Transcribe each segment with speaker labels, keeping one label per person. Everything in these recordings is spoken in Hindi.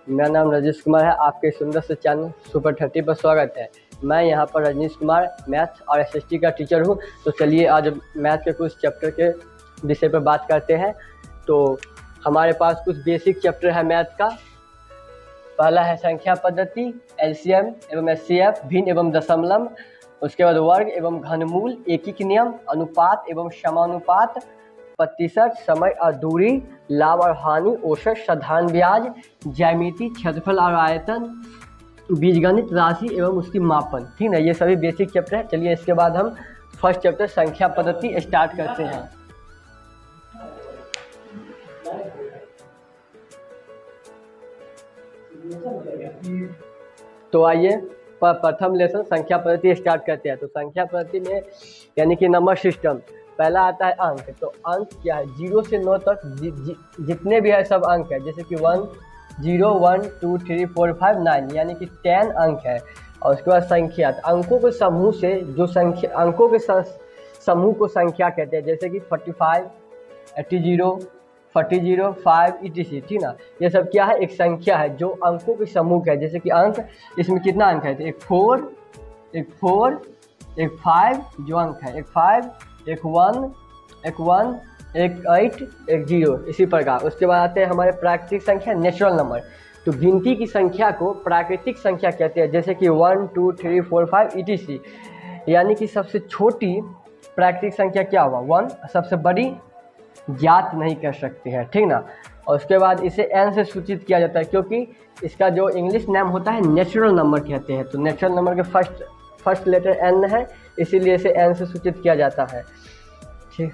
Speaker 1: मेरा नाम रजनीश कुमार है। आपके सुंदर से चैनल सुपर 30 पर स्वागत है। मैं यहाँ पर रजनीश कुमार मैथ और एसएसटी का टीचर हूँ। तो चलिए आज मैथ के कुछ चैप्टर के विषय पर बात करते हैं। तो हमारे पास कुछ बेसिक चैप्टर है मैथ का। पहला है संख्या पद्धति, एलसीएम एवं एचसीएफ, भिन्न एवं दशमलव। उसके बाद वर्ग एवं घनमूल, एकीक नियम, अनुपात एवं समानुपात, प्रतिशत, समय और दूरी, लाभ और हानि, औसत, साधारण ब्याज, ज्यामिति, क्षेत्रफल और आयतन, बीजगणित, राशि एवं उसकी मापन। ठीक है, ये सभी बेसिक चैप्टर है। चलिए इसके बाद हम फर्स्ट चैप्टर संख्या पद्धति स्टार्ट करते हैं। तो आइए प्रथम लेसन संख्या पद्धति स्टार्ट करते हैं। तो संख्या पद्धति में यानी कि नंबर सिस्टम, पहला आता है अंक। तो अंक क्या है? 0 से 9 तक जितने भी है सब अंक है। जैसे कि 1 0 1 2 3 4 5 9 यानी कि 10 अंक है। और उसके बाद संख्या, अंकों के समूह से जो संख्या, अंकों के समूह को संख्या कहते हैं। जैसे कि 45 80 40 5 etc। ठीक ना, ये सब क्या है? एक संख्या है जो अंकों के समूह है। जैसे कि अंक, इसमें कितना अंक है? तो एक 4 एक 5 जो अंक है, एक 5 एक 1 एक 8 एक 0, इसी प्रकार। उसके बाद आते हैं हमारे प्राकृतिक संख्या, नेचुरल नंबर। तो गिनती की संख्या को प्राकृतिक संख्या कहते हैं। जैसे कि 1 2 3 4 5 etc। यानी कि सबसे छोटी प्राकृतिक संख्या क्या हुआ? 1। सबसे बड़ी ज्ञात नहीं कर सकते हैं। ठीक ना। और उसके बाद इसे n से सूचित किया जाता है, क्योंकि इसका जो इंग्लिश नेम होता है नेचुरल नंबर कहते हैं। तो नेचुरल नंबर के फर्स्ट लेटर n है, इसीलिए इसे n से सूचित किया जाता है। ठीक,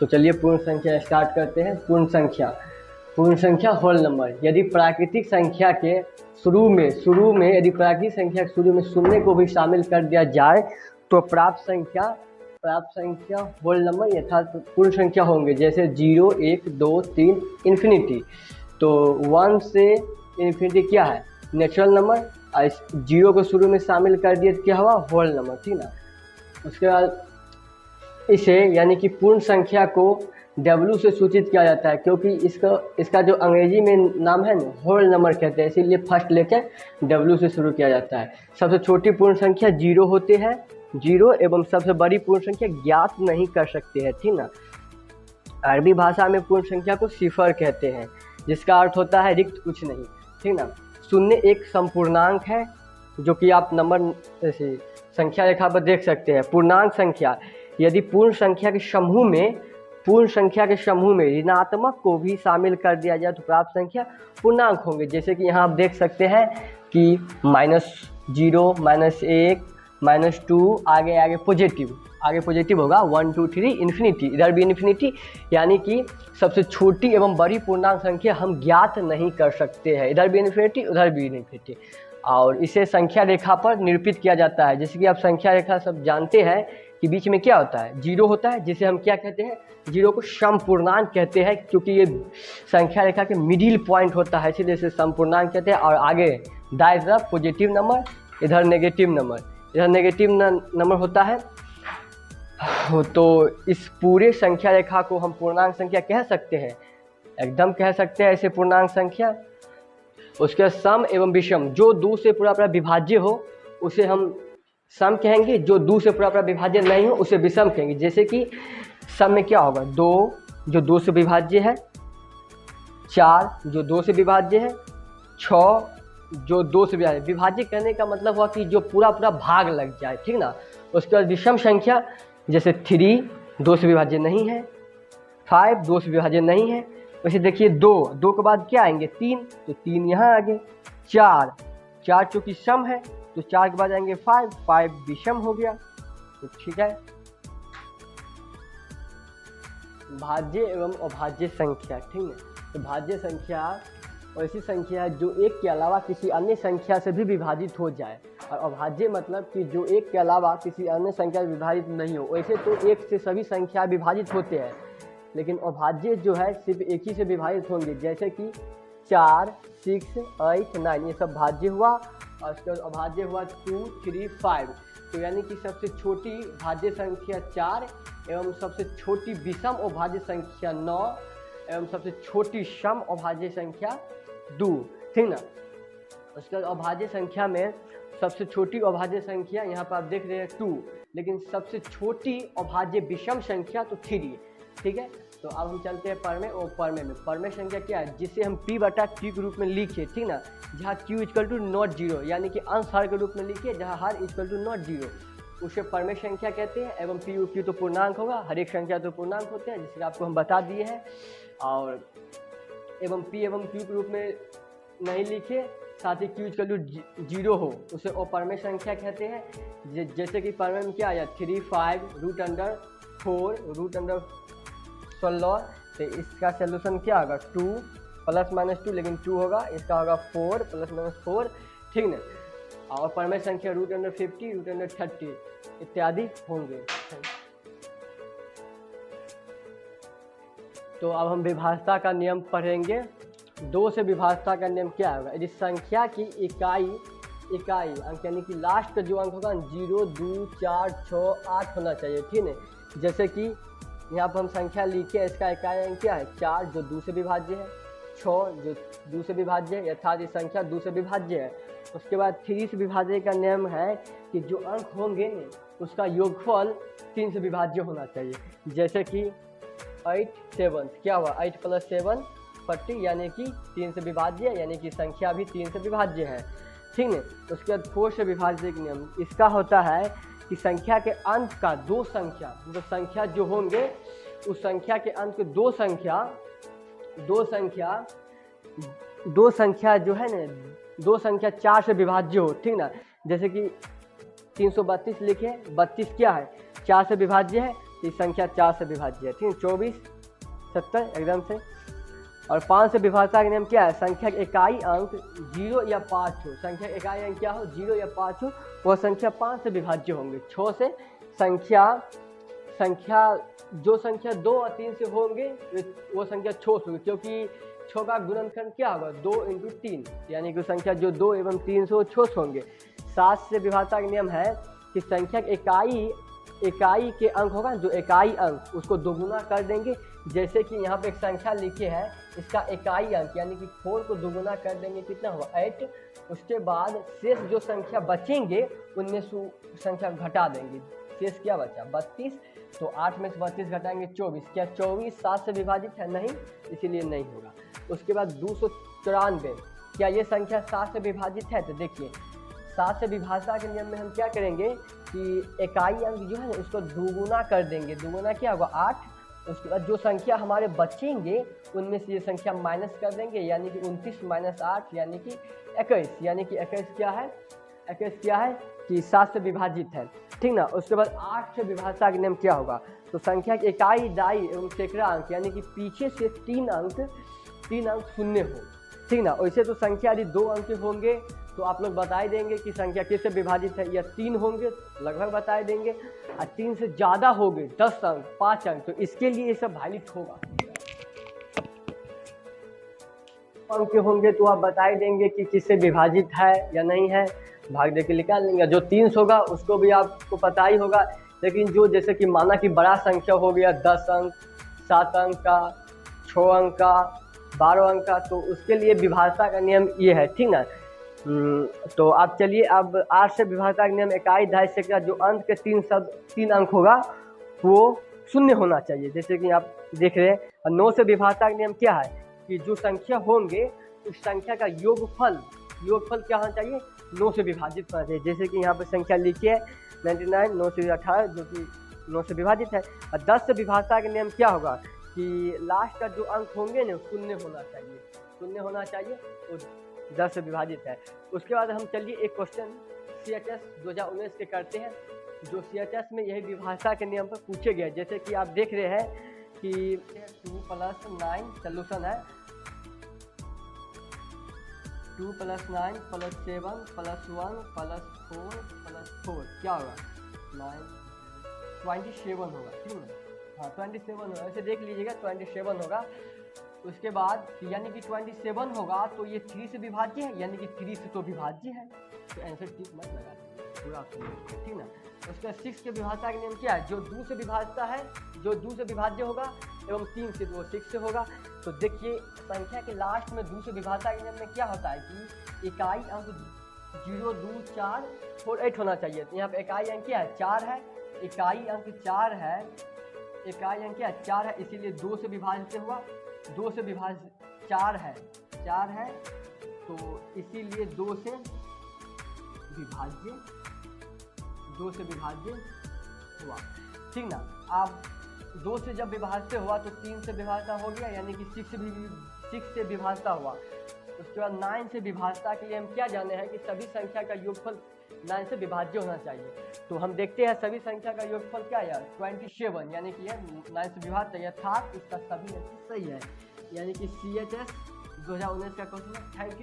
Speaker 1: तो चलिए पूर्ण संख्या स्टार्ट करते हैं। पूर्ण संख्या होल नंबर। यदि प्राकृतिक संख्या के शुरू में यदि प्राकृतिक संख्या के शुरू में शून्य को भी शामिल कर दिया जाए तो प्राप्त संख्या होल नंबर यथार्थ पूर्ण संख्या होंगे। जैसे 0 1 2 3 इन्फिनिटी। तो 1 से इन्फिनिटी क्या है? Natural number. और 0 को शुरू में शामिल कर दिए तो क्या हुआ? Whole number. ठीक ना। उसके बाद इसे यानी कि पूर्ण संख्या को W से सूचित किया जाता है, क्योंकि इसका जो अंग्रेजी में नाम है ना, होल नंबर कहते हैं, इसीलिए फर्स्ट लेकर W से शुरू किया जाता है। सबसे छोटी पूर्ण संख्या 0 होते हैं, 0 एवं सबसे बड़ी पूर्ण संख्या ज्ञात नहीं कर सकते हैं। ठीक ना। अरबी भाषा में पूर्ण संख्या को सिफर कहते हैं, जिसका अर्थ होता है रिक्त, कुछ नहीं। ठीक ना। शून्य एक संपूर्णांक है, जो कि आप नंबर संख्या रेखा पर देख सकते हैं। पूर्णांक संख्या, यदि पूर्ण संख्या के समूह में ऋणात्मक को भी शामिल कर दिया जाए तो प्राप्त संख्या पूर्णांक होंगे। जैसे कि यहाँ आप देख सकते हैं कि -0 -1 -2 आगे पॉजिटिव होगा, 1 2 3 इन्फिनिटी, इधर भी इन्फिनिटी। यानी कि सबसे छोटी एवं बड़ी पूर्णांक संख्या हम ज्ञात नहीं कर सकते हैं। इधर भी इन्फिनिटी, उधर भी इन्फिनिटी। और इसे संख्या रेखा पर निरूपित किया जाता है। जैसे कि आप संख्या रेखा सब जानते हैं कि बीच में क्या होता है? 0 होता है, जिसे हम क्या कहते हैं? 0 को समपूर्णांक कहते हैं, क्योंकि ये संख्या रेखा के मिडिल पॉइंट होता है, इसलिए इसे समपूर्णांक कहते हैं। और आगे दाएं तरफ पॉजिटिव नंबर, इधर नेगेटिव नंबर होता है। तो इस पूरे संख्या रेखा को हम पूर्णांक संख्या कह सकते हैं, एकदम कह सकते हैं इसे पूर्णांक संख्या। उसके सम एवं विषम, जो 2 से पूरा विभाज्य हो उसे हम सम कहेंगे, जो 2 से पूरा विभाज्य नहीं हो उसे विषम कहेंगे। जैसे कि सम में क्या होगा? 2 जो 2 से विभाज्य है, 4 जो 2 से विभाज्य है, 6 जो 2 से विभाज्य करने का मतलब हुआ कि जो पूरा भाग लग जाए। ठीक ना। उसके बाद विषम संख्या, जैसे 3 2 से विभाज्य नहीं है, 5 2 से विभाज्य नहीं है। वैसे देखिए 2 के बाद क्या आएंगे? 3, तो 3 यहाँ आगे। 4 चूँकि सम है तो 4 के बाद आएंगे 5 विषम हो गया। तो ठीक है। भाज्य एवं अभाज्य संख्या। ठीक है। तो भाज्य संख्या ऐसी संख्या है जो एक के अलावा किसी अन्य संख्या से भी विभाजित हो जाए। और अभाज्य मतलब कि जो एक के अलावा किसी अन्य संख्या से विभाजित नहीं हो। वैसे तो एक से सभी संख्या विभाजित होते हैं, लेकिन अभाज्य जो है सिर्फ एक ही से विभाजित होंगे। जैसे कि 4 6 8 9 ये सब भाज्य हुआ। और उसके बाद अभाज्य हुआ 2 3 5। तो यानी कि सबसे छोटी भाज्य संख्या 4 एवं सबसे छोटी विषम अभाज्य संख्या 9 एवं सबसे छोटी सम अभाज्य संख्या 2। ठीक ना। उसके बाद अभाज्य संख्या में सबसे छोटी अभाज्य संख्या यहाँ पर आप देख रहे हैं 2, लेकिन सबसे छोटी अभाज्य विषम संख्या तो 3, ठीक है। तो अब हम चलते हैं परमेय और परमेय में। परमेय संख्या क्या है, जिसे हम p/q के रूप में लिखे, ठीक ना, जहाँ q = नॉट 0, यानी कि अंश हर के रूप में लिखिए जहाँ हर = नॉट 0, उसे परमेय संख्या कहते हैं। एवं p और q तो पूर्णांक होगा, हर एक संख्या तो पूर्णांक होते हैं, जिसे आपको हम बता दिए हैं। और एवं p एवं q के रूप में नहीं लिखे, साथ ही q = 0 हो, उसे अपरमेय संख्या कहते हैं। जैसे कि परमेय में क्या आया 3, 5, √4, √16, तो इसका सोल्यूशन क्या होगा 2 ± 2, लेकिन 2 होगा, इसका होगा 4 ± 4, ठीक ना। और परमेय संख्या √50, √30 इत्यादि होंगे। तो अब हम विभाज्यता का नियम पढ़ेंगे। 2 से विभाज्यता का नियम क्या होगा, यदि संख्या की इकाई अंक यानी कि लास्ट का जो अंक होगा 0, 2, 4, 6, 8 होना चाहिए, ठीक है। जैसे कि यहाँ पर हम संख्या लिखे, इसका इकाई अंक क्या है 4 जो 2 से विभाज्य है, 6 जो 2 से विभाज्य है, अर्थात ये संख्या 2 से विभाज्य है। उसके बाद 3 से विभाज्य का नियम है कि जो अंक होंगे उसका योगफल 3 से विभाज्य होना चाहिए। जैसे कि 8, 7 क्या हुआ 8 + 7 40, यानी कि 3 से विभाज्य है, यानी कि संख्या भी 3 से विभाज्य है, ठीक है। उसके बाद 4 से विभाज्य का नियम इसका होता है कि संख्या के अंत का दो संख्या जो होंगे उस संख्या के अंत के दो संख्या जो है ना, दो संख्या 4 से विभाज्य हो, ठीक ना। जैसे कि 332 लिखे, 32 क्या है 4 से विभाज्य है, तो संख्या 4 से विभाज्य है, ठीक है। 24, 70 एकदम से। और 5 से विभाज्यता का नियम क्या है, संख्या के इकाई अंक 0 या 5 हो, संख्या के इकाई अंक क्या हो 0 या 5 हो, वह संख्या 5 से विभाज्य होंगे। 6 से जो संख्या 2 और 3 से होंगे वो संख्या 6 से होगी, क्योंकि 6 का गुणनखंड क्या होगा 2 × 3, यानी कि संख्या जो 2 एवं 3 से वो 6 से होंगे। 7 से विभाज्यता का नियम है कि संख्या के इकाई के अंक होगा, जो इकाई अंक उसको दोगुना कर देंगे। जैसे कि यहाँ पे एक संख्या लिखे है, इसका इकाई अंक यानी कि 4 को दोगुना कर देंगे, कितना हुआ 8। उसके बाद शेष जो संख्या बचेंगे उनमें से संख्या घटा देंगे, शेष क्या बचा 32, तो 8 में से 32 घटाएंगे 24, क्या 24 7 से विभाजित है, नहीं, इसीलिए नहीं होगा। उसके बाद 294, क्या ये संख्या 7 से विभाजित है, तो देखिए 7 से विभाज्यता के नियम में हम क्या करेंगे कि इकाई अंक जो है ना उसको दोगुना कर देंगे, दोगुना क्या होगा 8। उसके बाद जो संख्या हमारे बचेंगे उनमें से ये संख्या माइनस कर देंगे, यानी कि 29 - 8 यानी कि 21, यानी कि 21 क्या है कि 7 से विभाजित है, ठीक ना। उसके बाद 8 से विभाज्यता का नियम क्या होगा, तो संख्या के इकाई दाई एवं सैकड़ा अंक यानी कि पीछे से 3 अंक शून्य हो, ठीक ना। वैसे तो संख्या यदि 2 अंक होंगे तो आप लोग बता ही देंगे कि संख्या किससे विभाजित है, या 3 होंगे लगभग बता देंगे, और 3 से ज़्यादा हो गए 10 अंक 5 अंक, तो इसके लिए ये सब वैलिड होगा। अंक होंगे तो आप बता ही देंगे कि किससे विभाजित है या नहीं है, भाग दे के निकाल लेंगे। जो 300 होगा उसको भी आपको पता ही होगा, लेकिन जो जैसे कि माना कि बड़ा संख्या हो गया 10 अंक 7 अंक का 6 अंक का 12 अंक का, तो उसके लिए विभाज्यता का नियम ये है, ठीक ना। तो आप चलिए अब 8 से विभाज्यता का नियम इकाई दाई सैकड़ा जो अंत के 3 अंक होगा वो शून्य होना चाहिए, जैसे कि आप देख रहे हैं। और 9 से विभाज्यता का नियम क्या है कि जो संख्या होंगे उस संख्या का योगफल क्या होना चाहिए 9 से विभाजित होना चाहिए। जैसे कि यहाँ पर संख्या लिखी है 99, 9 से 18 जो कि 9 से विभाजित है। और 10 से विभाज्यता का नियम क्या होगा कि लास्ट का जो अंक होंगे ना शून्य होना चाहिए, तो 10 से विभाजित है। उसके बाद हम चलिए एक क्वेश्चन CHS 2019 के करते हैं, जो CHS में यही विभाज्यता के नियम पर पूछे गए। जैसे कि आप देख रहे हैं कि 2 + 9 सोल्यूशन है, 2 + 9 + 7 + 1 + 4 क्या होगा 27 होगा, ठीक है। हाँ 27 होगा, ऐसे देख लीजिएगा 27 होगा। उसके बाद यानी कि 27 होगा तो ये 3 से विभाज्य है, यानी कि 3 से तो विभाज्य है, तो आंसर ठीक मत लगा पूरा, ठीक ना। उसका 6 के विभाज्यता का नियम क्या है? जो 2 से विभाज्यता है, जो 2 से विभाज्य होगा एवं 3 से, तो वो 6 से होगा। तो देखिए संख्या के लास्ट में 2 से विभाज्यता के नियम में क्या होता है कि इकाई अंक 0, 2, 4 और 8 होना चाहिए। तो यहाँ पे इकाई अंक क्या है? 4 है, इकाई अंक 4 है, इकाई अंक क्या है? 4 है, इसीलिए 2 से विभाज्य हुआ, 2 से विभाज्य 4 है, 4 है, तो इसीलिए 2 से विभाज्य हुआ, ठीक ना। आप 2 से जब विभाज्य हुआ तो 3 से विभाज्यता हो गया, यानी कि 6 से विभाज्यता हुआ। उसके बाद 9 से विभाज्यता के लिए हम क्या जाने हैं कि सभी संख्या का योगफल 9 से विभाज्य होना चाहिए। तो हम देखते हैं सभी संख्या का योगफल क्या है, 27, यानी कि यह 9 से विभाज्य अर्थात इसका सभी सही है, यानी कि CHS 2019 का क्वेश्चन है। Thank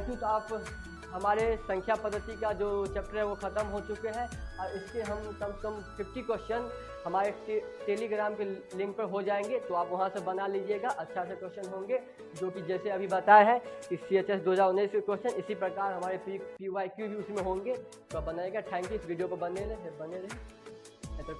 Speaker 1: you. तो आप हमारे संख्या पद्धति का जो चैप्टर है वो ख़त्म हो चुके हैं, और इसके हम कम से कम 50 क्वेश्चन हमारे टेलीग्राम के लिंक पर हो जाएंगे, तो आप वहां से बना लीजिएगा। अच्छा से क्वेश्चन होंगे जो कि जैसे अभी बताया है कि CHS 2019 के क्वेश्चन, इसी प्रकार हमारे PYQ भी उसमें होंगे, तो आप बनाएगा। थैंक यू, इस वीडियो को बने रहे तो